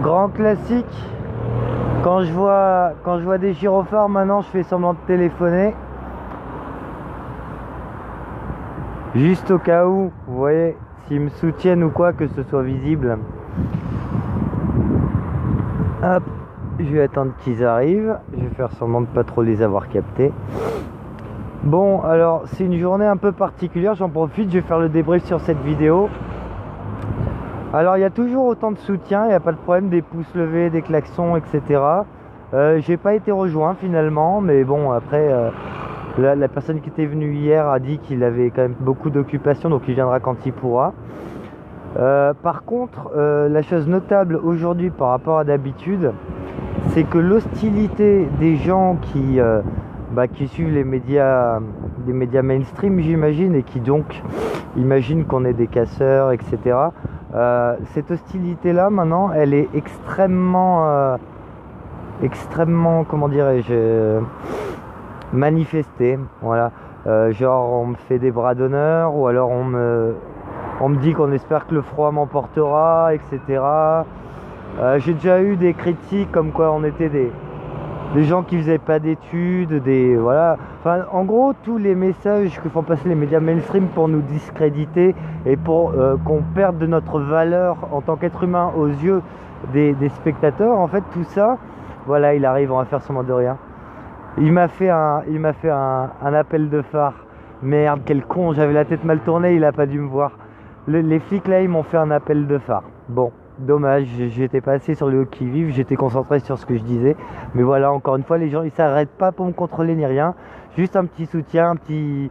Grand classique. Quand je vois des gyrophares maintenant, je fais semblant de téléphoner. Juste au cas où, vous voyez, s'ils me soutiennent ou quoi, que ce soit visible. Hop, je vais attendre qu'ils arrivent. Je vais faire semblant de pas trop les avoir captés. Bon, alors c'est une journée un peu particulière, j'en profite, je vais faire le débrief sur cette vidéo. Alors il y a toujours autant de soutien, il n'y a pas de problème, des pouces levés, des klaxons, etc. J'ai pas été rejoint finalement, mais bon, après, la personne qui était venue hier a dit qu'il avait quand même beaucoup d'occupations, donc il viendra quand il pourra. Par contre, la chose notable aujourd'hui par rapport à d'habitude, c'est que l'hostilité des gens qui suivent les médias mainstream, j'imagine, et qui donc imaginent qu'on est des casseurs, etc. Cette hostilité-là, maintenant, elle est extrêmement, comment dirais-je, manifestée. Voilà. Genre, on me fait des bras d'honneur, ou alors on me dit qu'on espère que le froid m'emportera, etc. J'ai déjà eu des critiques comme quoi on était des gens qui faisaient pas d'études, voilà. Enfin, en gros, tous les messages que font passer les médias mainstream pour nous discréditer et pour qu'on perde de notre valeur en tant qu'être humain aux yeux des spectateurs, en fait, tout ça, voilà, il arrive, on va faire semblant de rien. Il m'a fait un appel de phare. Merde, quel con, j'avais la tête mal tournée, il a pas dû me voir. Les flics là, ils m'ont fait un appel de phare. Bon, dommage, j'étais pas assez sur le qui-vive, j'étais concentré sur ce que je disais. Mais voilà, encore une fois, les gens ils s'arrêtent pas pour me contrôler ni rien. Juste un petit soutien, un petit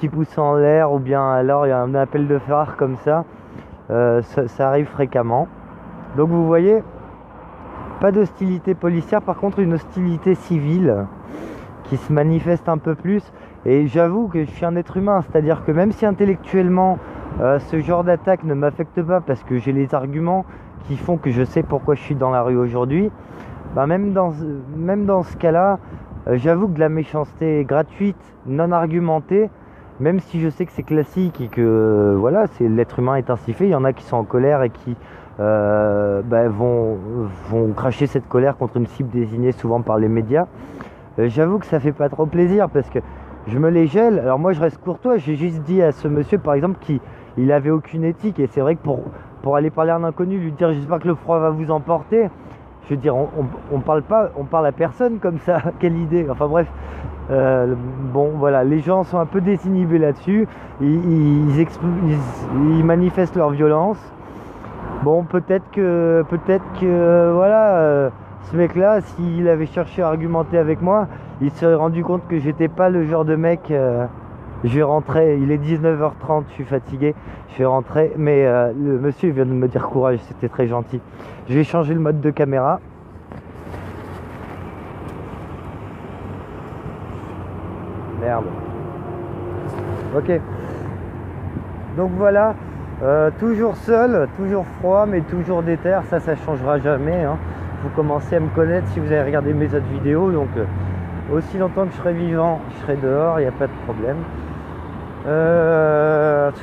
pouce en l'air, ou bien alors il y a un appel de phare comme ça. Ça arrive fréquemment. Donc vous voyez, pas d'hostilité policière, par contre une hostilité civile qui se manifeste un peu plus. Et j'avoue que je suis un être humain, c'est-à-dire que même si intellectuellement ce genre d'attaque ne m'affecte pas parce que j'ai les arguments qui font que je sais pourquoi je suis dans la rue aujourd'hui, bah même dans ce cas-là, j'avoue que de la méchanceté gratuite, non argumentée, même si je sais que c'est classique et que voilà, c'est l'être humain est ainsi fait, il y en a qui sont en colère et qui vont cracher cette colère contre une cible désignée souvent par les médias. J'avoue que ça fait pas trop plaisir parce que je me les gèle. Alors moi je reste courtois, j'ai juste dit à ce monsieur par exemple qu'il avait aucune éthique, et c'est vrai que pour aller parler à un inconnu, lui dire j'espère que le froid va vous emporter, je veux dire on parle pas, on parle à personne comme ça, quelle idée, enfin bref. Bon voilà, les gens sont un peu désinhibés là-dessus, ils manifestent leur violence. Bon, peut-être que voilà, ce mec là, s'il avait cherché à argumenter avec moi, il se serait rendu compte que j'étais pas le genre de mec. Je vais rentrer, il est 19h30, je suis fatigué, je vais rentrer, mais le monsieur vient de me dire courage, c'était très gentil. Je vais changer le mode de caméra. Merde. Ok. Donc voilà, toujours seul, toujours froid, mais toujours déter, ça changera jamais, hein. Vous commencez à me connaître si vous avez regardé mes autres vidéos, donc aussi longtemps que je serai vivant, je serai dehors, il n'y a pas de problème.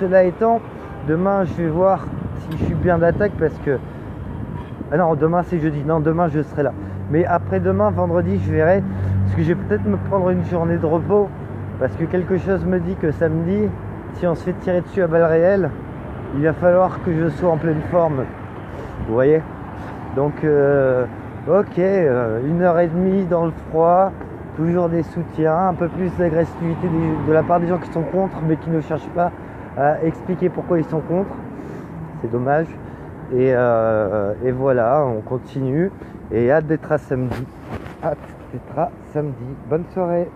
Cela étant, demain je vais voir si je suis bien d'attaque, parce que... Ah non, demain c'est jeudi, non, demain je serai là. Mais après-demain, vendredi, je verrai, parce que je vais peut-être me prendre une journée de repos, parce que quelque chose me dit que samedi, si on se fait tirer dessus à balles réelles, il va falloir que je sois en pleine forme. Vous voyez? Donc, ok, 1h30 dans le froid, toujours des soutiens, un peu plus d'agressivité de la part des gens qui sont contre, mais qui ne cherchent pas à expliquer pourquoi ils sont contre. C'est dommage. Et voilà, on continue. Et hâte d'être à samedi. Hâte d'être à samedi. Bonne soirée.